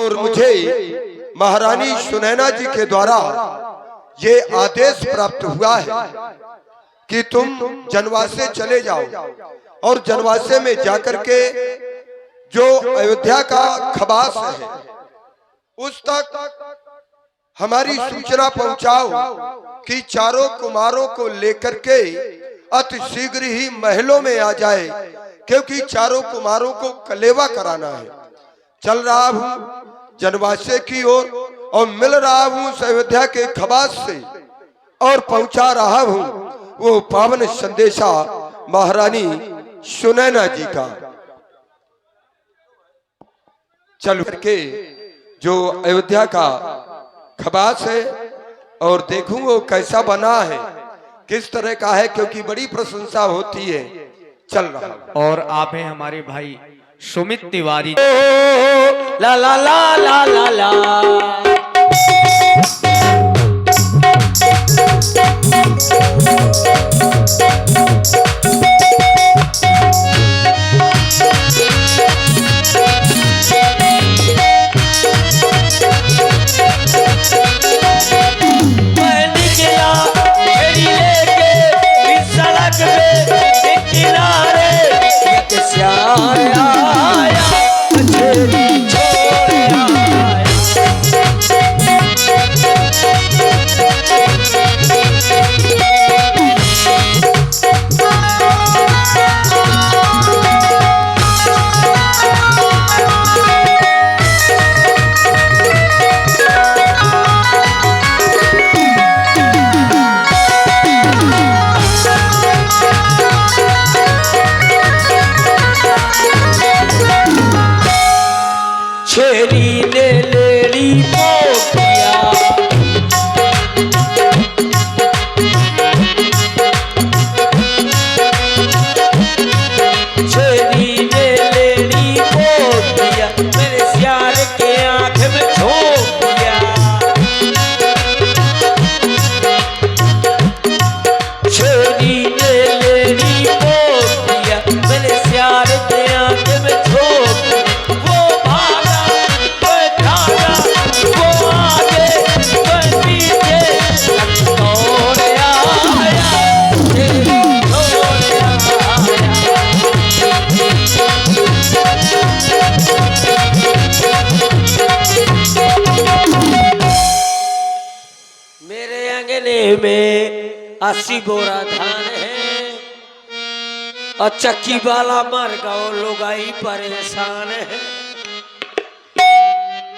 और मुझे महारानी सुनैना जी के द्वारा ये आदेश प्राप्त हुआ है कि तुम जनवासे चले जाओ और जनवासे में जाकर के जो अयोध्या का खबास है उस तक हमारी सूचना पहुंचाओ कि चारों कुमारों को लेकर के अति शीघ्र ही महलों में आ जाए, क्योंकि चारों कुमारों को कलेवा कराना है। चल रहा हूँ जनवासे की ओर और मिल रहा हूँ अयोध्या के खबास से और पहुंचा रहा हूँ वो पावन संदेशा महारानी सुनैना जी का। चल करके जो अयोध्या का खबास है और देखूं वो कैसा बना है, किस तरह का है, क्योंकि बड़ी प्रशंसा होती है। चल रहा और आप हैं हमारे भाई सुमित तिवारी। ला ला ला ला ला ला में 80 बोरा धान है और चक्की वाला मर गया, लोग आई परेशान है।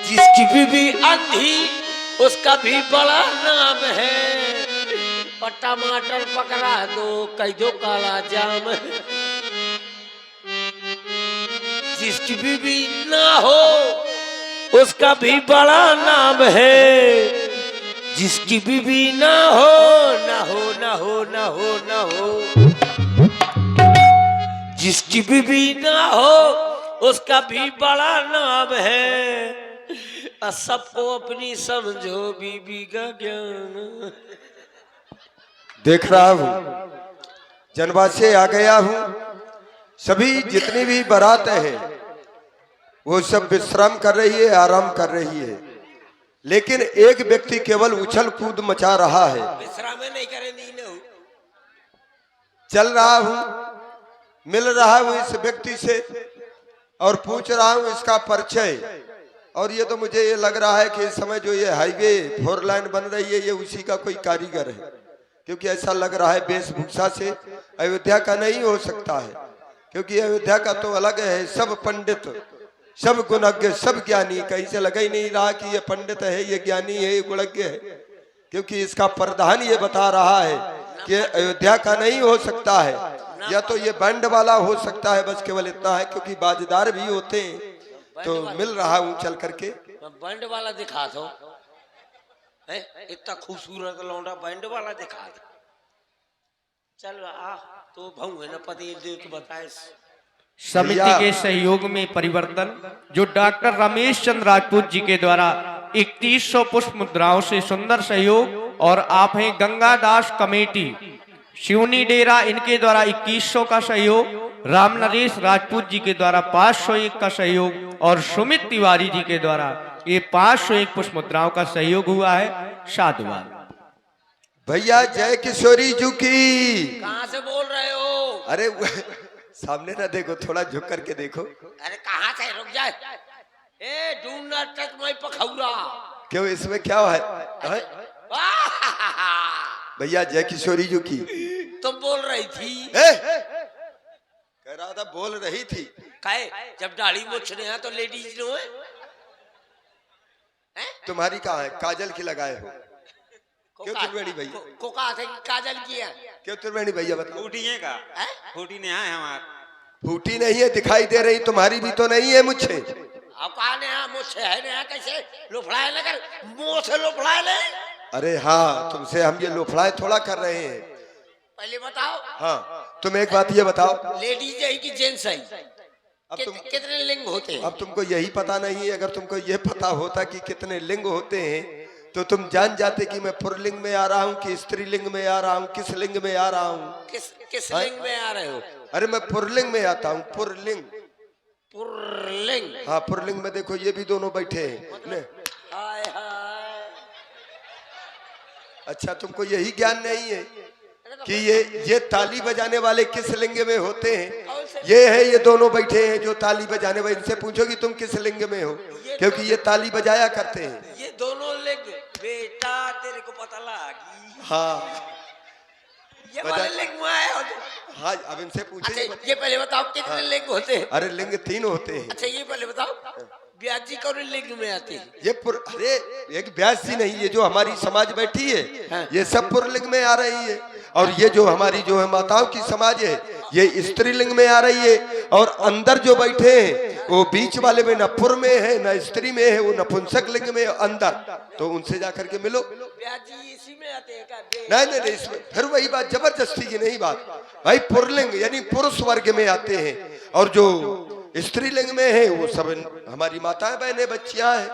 जिसकी बीवी अंधी उसका भी बड़ा नाम है, और टमाटर पकड़ा दो कई दो काला जाम है। जिसकी बीवी ना हो उसका भी बड़ा नाम है। जिसकी बीवी ना हो ना हो ना हो ना हो ना हो, जिसकी बीवी ना हो उसका भी बड़ा नाम है। और सबको अपनी समझो बीवी का ज्ञान। देख रहा हूँ जनवासे आ गया हूँ, सभी जितनी भी बारात है वो सब विश्राम कर रही है, आराम कर रही है, लेकिन एक व्यक्ति केवल उछल कूद मचा रहा है। विश्राम नहीं करे नहीं। चल रहा हूँ, मिल रहा हूँ इस व्यक्ति से और पूछ रहा हूँ इसका परिचय। और ये तो मुझे ये लग रहा है कि इस समय जो ये हाईवे 4 लाइन बन रही है ये उसी का कोई कारीगर है, क्योंकि ऐसा लग रहा है वेशभूषा से अयोध्या का नहीं हो सकता है, क्योंकि अयोध्या का तो अलग है। सब पंडित, सब गुणज्ञ, सब ज्ञानी, कहीं से लगा ही नहीं रहा कि ये पंडित है, ये ज्ञानी है, ये गुणज्ञ है, क्योंकि इसका प्रधान ये बता रहा है कि अयोध्या का नहीं हो सकता है, या तो ये बैंड वाला हो सकता है, बस केवल इतना है, क्योंकि बाजदार भी होते हैं। तो मिल रहा हूँ चल करके। बैंड वाला दिखा दो, इतना खूबसूरत लौंडा बैंड वाला दिखा दो। चल आ तो भाऊ है ना पति तो बताए। समिति के सहयोग में परिवर्तन जो डॉक्टर रमेश चंद्र राजपूत जी के द्वारा 3100 पुष्प मुद्राओं से सुंदर सहयोग, और आप हैं गंगा दास कमेटी शिवनी डेरा, इनके द्वारा 2100 का सहयोग, राम नरेश राजपूत जी के द्वारा 501 का सहयोग और सुमित तिवारी जी के द्वारा ये 501 पुष्प मुद्राओं का सहयोग हुआ है। साधुवाद। भैया जय किशोरी जी की। कहाँ से बोल रहे हो? अरे सामने ना देखो, थोड़ा झुक करके देखो। अरे कहाँ से? रुक जाए। ए डू नॉट टच माय पखौरा। क्यों, इसमें क्या है? भैया जय किशोरी जी की। तुम बोल रही थी। कह रहा था बोल रही थी। काहे? जब दाढ़ी मुछ रहे हैं तो लेडीज नो है? तुम्हारी कहाँ है? काजल की लगाए हो क्यों त्रिवेणी भैया? को कहा था कि काजल की है? क्यों त्रिवेणी भैया बताओ। फूटी है का? फूटी नहीं है हमार। फूटी नहीं है, दिखाई दे रही। तुम्हारी भी तो नहीं है मुझे। अब कहा ने मुझसे है ना? कैसे लोफड़ाए लगर मुंह से लोफड़ाए ले? अरे हाँ, तुमसे हम ये लोफड़ाए थोड़ा कर रहे हैं। पहले बताओ। हाँ, तुम एक बात ये बताओ, लेडीज है कि जेंट्स है? अब तुम कितने लिंग होते हैं? अब तुमको यही पता नहीं है। अगर तुमको ये पता होता कि कितने लिंग होते हैं तो तुम जान जाते कि मैं पुरलिंग में आ रहा हूँ कि स्त्रीलिंग में आ रहा हूँ, किस लिंग में आ रहा हूँ। किस लिंग में आ रहे हो? अरे मैं पुरलिंग में आता हूँ। पुरलिंग। पुरलिंग? हाँ, पुरलिंग में देखो ये भी दोनों बैठे हैं। ले। हाय हाय। अच्छा, तुमको यही ज्ञान नहीं है कि ये ताली बजाने वाले किस लिंग में होते हैं। ये है, ये दोनों बैठे हैं जो ताली बजाने वाले। इनसे पूछो कि तुम किस लिंग में हो, क्योंकि ये ताली बजाया करते हैं। ये दोनों लिंग बेटा तेरे को पता लगी? हाँ, ये वाले लिंग में आए हो? हाँ, अब इनसे पूछे। अच्छा, ये पहले बताओ कितने लिंग होते हैं? अरे लिंग 3 होते हैं। अच्छा, ये पहले बताओ ब्याज जी कौन लिंग में आते हैं? अरे एक ब्यास जी नहीं, ये जो हमारी समाज बैठी है ये सब पुरलिंग में आ रही है। और ये जो हमारी जो है माताओं की समाज है ये स्त्रीलिंग में आ रही है। और अंदर जो बैठे हैं वो बीच वाले में न पुर में है न स्त्री में है, वो नपुंसक लिंग में अंदर। तो उनसे जाकर के मिलो। ब्याज जी इसी में आते हैं क्या? नहीं, इसमें फिर वही बात, जबरदस्ती की नहीं बात भाई। पुरलिंग यानी पुरुष वर्ग में आते हैं और जो स्त्रीलिंग में है वो सब हमारी माताएं बहनें बच्चियां हैं।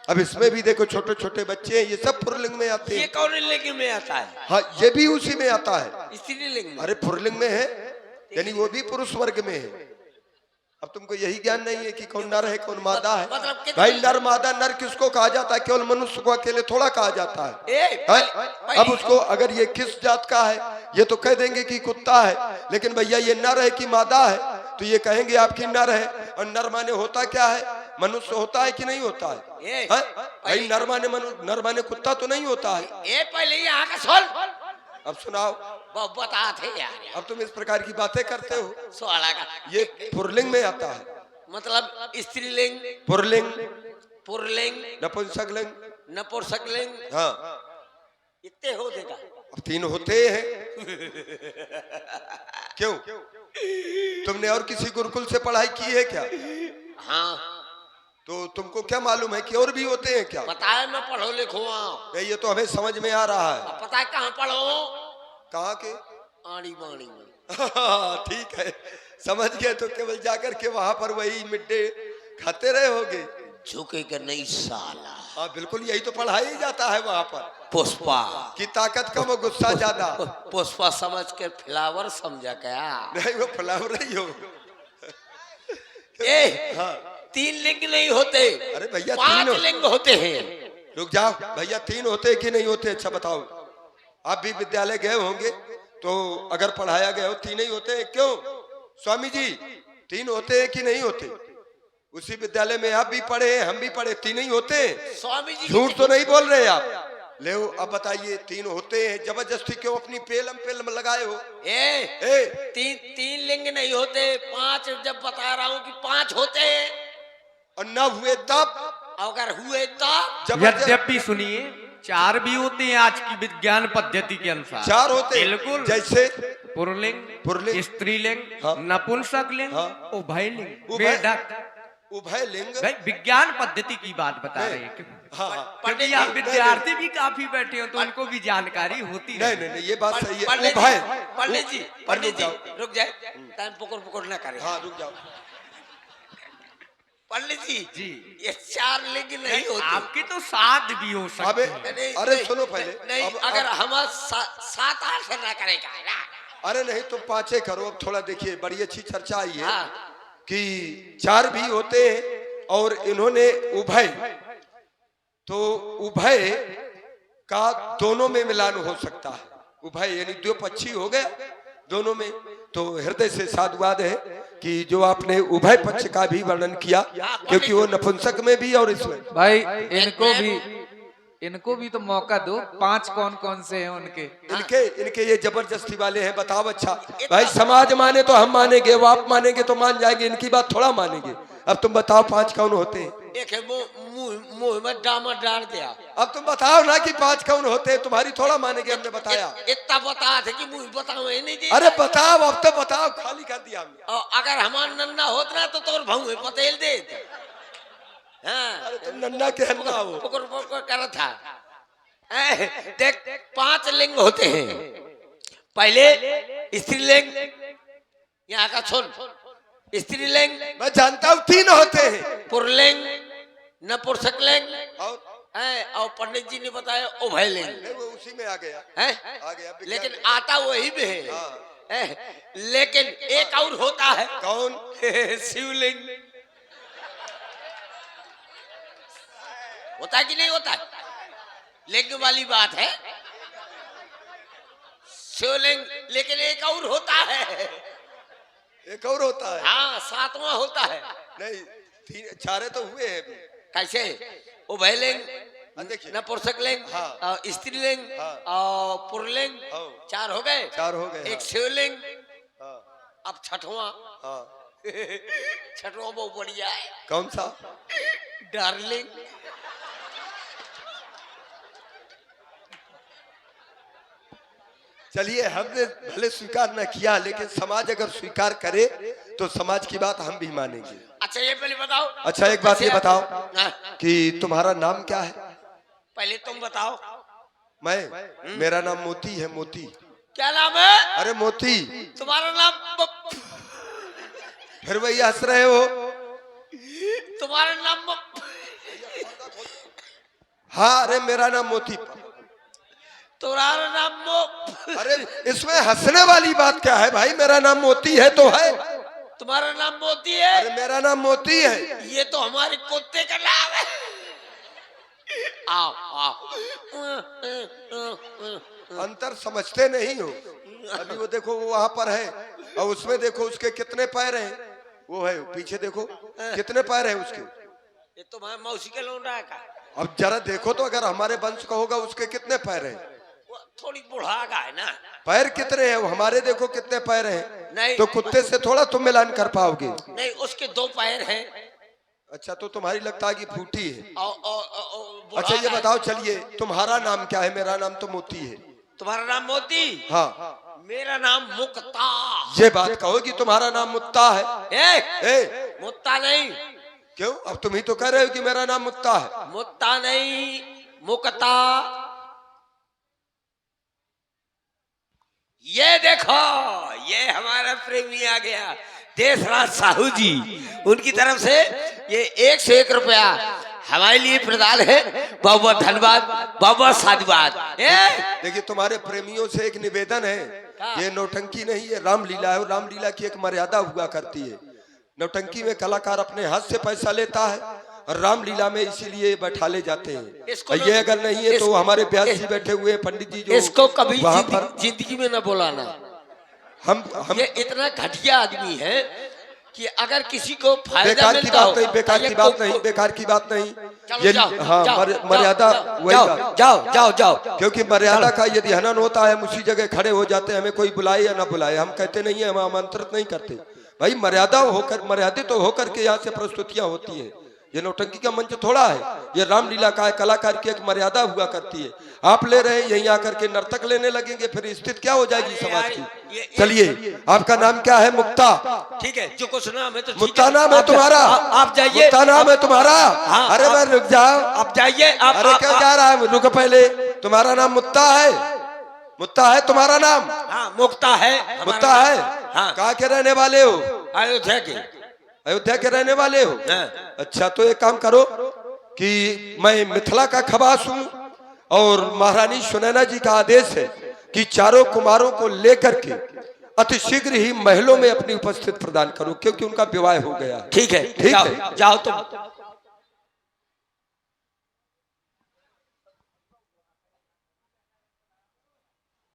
अब इसमें भी देखो छोटे छोटे बच्चे हैं, ये सब पुरलिंग में आते हैं। ये कौन लिंग में आता है? हाँ, ये भी उसी में आता है। स्त्रीलिंग में? अरे पुरलिंग में है, यानी वो भी पुरुष वर्ग में है। अब तुमको यही ज्ञान नहीं है कि कौन नर है कौन मादा है। मतलब भाई नर मादा, नर किसको कहा जाता है? केवल मनुष्य को अकेले थोड़ा कहा जाता है। अब उसको अगर ये किस जात का है ये तो कह देंगे कि कुत्ता है, लेकिन भैया ये नर है कि मादा है तो ये कहेंगे आपकी नर है। और नर माने होता क्या है? मनुष्य होता है कि नहीं होता है? भाई नर माने कुत्ता तो नहीं होता है। ये पहले यहाँ का सुन। अब सुनाओ। बता थे यार। अब तुम इस प्रकार की बातें करते हो। सोला का ये पुरलिंग में आता है। मतलब स्त्रीलिंग, पुरलिंग, पुरलिंग, नपुंसकलिंग, नपुंसकलिंग। हाँ, इतने हो देगा? अब 3 होते हैं। क्यों, तुमने और किसी गुरुकुल से पढ़ाई की है क्या? हाँ। तो तुमको क्या मालूम है कि और भी होते हैं क्या? पता है, मैं पढ़ो लिखो। ये तो हमें समझ में आ रहा है। पता है कहाँ पढ़ो? कहाँ के? आड़ी बाड़ी में। ठीक है, समझ गए। तो केवल जाकर के वहां पर वही मिड्डे खाते रहे होगे। झुकेगा नहीं साला। हाँ बिल्कुल, यही तो पढ़ाया ही जाता है वहां पर। पुष्पा की ताकत कम और गुस्सा ज्यादा। पुष्पा समझ के फ्लावर समझा क्या? नहीं, वो फ्लावर ही हो। हाँ। 3 लिंग नहीं होते। अरे भैया 5 3 लिंग होते हैं। रुक जाओ भैया, 3 होते कि नहीं होते? अच्छा बताओ, आप भी विद्यालय गए होंगे तो अगर पढ़ाया गया हो 3 ही होते हैं। क्यों स्वामी जी 3 होते हैं कि नहीं होते? उसी विद्यालय में आप भी पढ़े हम भी पढ़े, 3 ही होते हैं। स्वामी जी झूठ तो नहीं बोल रहे आप? ले अब बताइए 3 होते हैं, जबरदस्ती क्यों अपनी पेलम लगाए हो? तीन लिंग नहीं होते, 5। जब बता रहा हूँ कि 5 होते हैं। और न हुए तब? अगर हुए तब? यद्यपि सुनिए 4 भी होते हैं आज की विज्ञान पद्धति के अनुसार। 4 होते हैं। बिल्कुल। जैसे पुरलिंग, स्त्रीलिंग, हाँ। नपुंसकलिंग, हाँ। उभयलिंग, उभय- बेढक। उभय लिंग। भाई विज्ञान पद्धति की बात बता रहे हैं। हाँ, क्योंकि आप विद्यार्थी भी काफी बैठे हो तो उनको भी जानकारी होती है। नहीं, ये बात सही है। पंडित जी रुक जाए। टाइम पकड़ ना करे। हाँ रुक जाओ। पंडित जी ये 4 लिंग नहीं होते। आपके तो 7 भी हो सकते हैं। अरे सुनो पहले। नहीं, अगर हम 7-8 से ना करेगा ना अरे नहीं तुम 5 करो। अब थोड़ा देखिए, बड़ी अच्छी चर्चा आई है हाँ कि 4 भी होते हैं और इन्होंने उभय, तो उभय का दोनों में मिलान हो सकता है। उभय यानी द्विपक्षी हो गया दोनों में। तो हृदय से साधुवाद है कि जो आपने उभय पक्ष का भी वर्णन किया, क्योंकि वो नपुंसक में भी और इसमें। भाई इनको भी तो मौका दो। 5 कौन कौन से हैं उनके? इनके ये जबरदस्ती वाले हैं। बताओ अच्छा भाई, समाज माने तो हम मानेंगे, वो आप मानेंगे तो मान जाएंगे, इनकी बात थोड़ा मानेंगे। अब तुम बताओ 5 कौन होते हैं? एक है मुंह में डामर डाल दिया। अब तुम बताओ ना कि 5 कौन होते हैं, तुम्हारी थोड़ा मानेंगे, हमने बताया। इतना बता थे कि मुंह बताओ ही नहीं जी। अरे बताओ, अब तो बताओ, खाली कर दिया हमने। और अगर हमारा नन्ना होता ना तो तोर भाऊ पतेल दे। हाँ अरे तुम नन्ना के हन्ना हो। पकड़ कर था। देख 5 लिंग होते हैं। पहले स्त्रीलिंग, यहाँ का सुन, स्त्रीलिंग मैं जानता हूँ 3 होते हैं। पुरलिंग, नपुंसकलिंग और और पंडित जी ने बताया उभयलिंग। नहीं, वो उसी में आ गया। है आ गया विज्ञान लेकिन में। आता वही में है। हाँ। लेकिन एक और होता है। कौन? शिवलिंग होता है कि नहीं होता? लिंग वाली बात है शिवलिंग। लेकिन एक और होता है। एक और होता है? हाँ 7वां होता है। नहीं 4 तो हुए हैं अभी। कैसे? उभयलिंग, देखिए नपुंसकलिंग, हाँ। स्त्रीलिंग हाँ। और पुरलिंग। हाँ। 4 हो गए। 4 हो गए। एक शिवलिंग। हाँ। अब 6वां। हाँ। 6वां बहुत बढ़िया है। कौन सा? डार्लिंग। चलिए, हमने भले स्वीकार न किया, लेकिन समाज अगर स्वीकार करे तो समाज की बात हम भी मानेंगे। अच्छा ये पहले बताओ। अच्छा एक बात ये बताओ हाँ, कि तुम्हारा नाम क्या है? पहले तुम बताओ। मेरा नाम मोती है। मोती। क्या नाम है? अरे मोती। तुम्हारा नाम फिर वही हंस रहे हो? तुम्हारा नाम हाँ, अरे मेरा नाम मोती। तुम्हारा नाम अरे इसमें हंसने वाली बात क्या है भाई? मेरा नाम मोती है तो है। तुम्हारा नाम मोती है? अरे मेरा नाम मोती है। ये तो हमारे कुत्ते का नाम है। आओ आओ। अंतर समझते नहीं हो। अभी वो देखो, वो वहां पर है और उसमें देखो उसके कितने पैर हैं। वो है पीछे, देखो कितने पैर हैं उसके। ये तो हमारे मौसी के लौंडा है का। अब जरा देखो तो, अगर हमारे वंश का होगा उसके कितने पैर हैं? वो थोड़ी बुढ़ा का है ना। पैर कितने हैं? वो हमारे देखो कितने पैर हैं। नहीं। तो कुत्ते से थोड़ा तुम मिलान कर पाओगे। नहीं उसके 2 पैर हैं। अच्छा, तो तुम्हारी लगता है कि फूटी है। और अच्छा ये बताओ, चलिए तुम्हारा नाम क्या है? मेरा नाम तो मोती है। तुम्हारा नाम मोती? हाँ। मेरा नाम मुक्ता। ये बात कहो कि तुम्हारा नाम मुत्ता है। ए, मुत्ता नहीं। क्यों? अब तुम ही तो कह रहे हो कि मेरा नाम मुत्ता है। मुत्ता नहीं, मुक्ता। ये देखो, ये हमारा प्रेमी आ गया, देशराज साहू जी। उनकी तरफ से ये 101 रुपया हमारे लिए प्रदान है। बहुत बहुत धन्यवाद, बहुत बहुत साधुवाद। देखिए, तुम्हारे प्रेमियों से एक निवेदन है, ये नौटंकी नहीं, ये रामलीला है। और रामलीला की एक मर्यादा हुआ करती है। नौटंकी में कलाकार अपने हाथ से पैसा लेता है और रामलीला में इसीलिए बैठा ले जाते हैं। ये अगर नहीं है तो हमारे व्यास जी बैठे हुए पंडित जी जो इसको कभी वहां पर जिंदगी में न बोलाना। हम ये इतना घटिया आदमी है कि अगर किसी को फायदा बेकार की मिलता हो, बात नहीं, बेकार की बात नहीं, बेकार की बात नहीं। ये हाँ, मर्यादा वही बात। जाओ जाओ जाओ। क्योंकि मर्यादा का यदि हनन होता है, हम उसी जगह खड़े हो जाते हैं। हमें कोई बुलाए या ना बुलाए, हम कहते नहीं है, हम आमंत्रित नहीं करते भाई। मर्यादा होकर, मर्यादित तो होकर के यहाँ से प्रस्तुतियां होती है। ये नौटंकी का मंच थोड़ा है, ये रामलीला का है। कलाकार की एक मर्यादा हुआ करती है। आप ले रहे हैं, यहीं आकर के नर्तक लेने लगेंगे, फिर स्थिति क्या हो जाएगी समाज की। चलिए, आपका नाम क्या है? मुक्ता। ठीक है, जो कुछ नाम है तो मुक्ता नाम है तुम्हारा? आप जाइए। मुक्ता नाम है तुम्हारा? अरे मैं रुक जाओ, आप जाइए। अरे क्यों जा रहा है? रुको पहले, तुम्हारा नाम मुक्ता है? मुक्ता है तुम्हारा नाम? हाँ, मुक्ता है। मुक्ता है। हाँ। कहाँ के रहने वाले हो? अयोध्या के। अयोध्या के रहने वाले हो? हाँ। अच्छा, तो एक काम करो कि मैं मिथिला का खवास हूँ और महारानी सुनैना जी का आदेश है कि चारों कुमारों को लेकर के अति शीघ्र ही महलों में अपनी उपस्थिति प्रदान करो, क्योंकि उनका विवाह हो गया। ठीक है, ठीक जाओ है। जाओ तुम।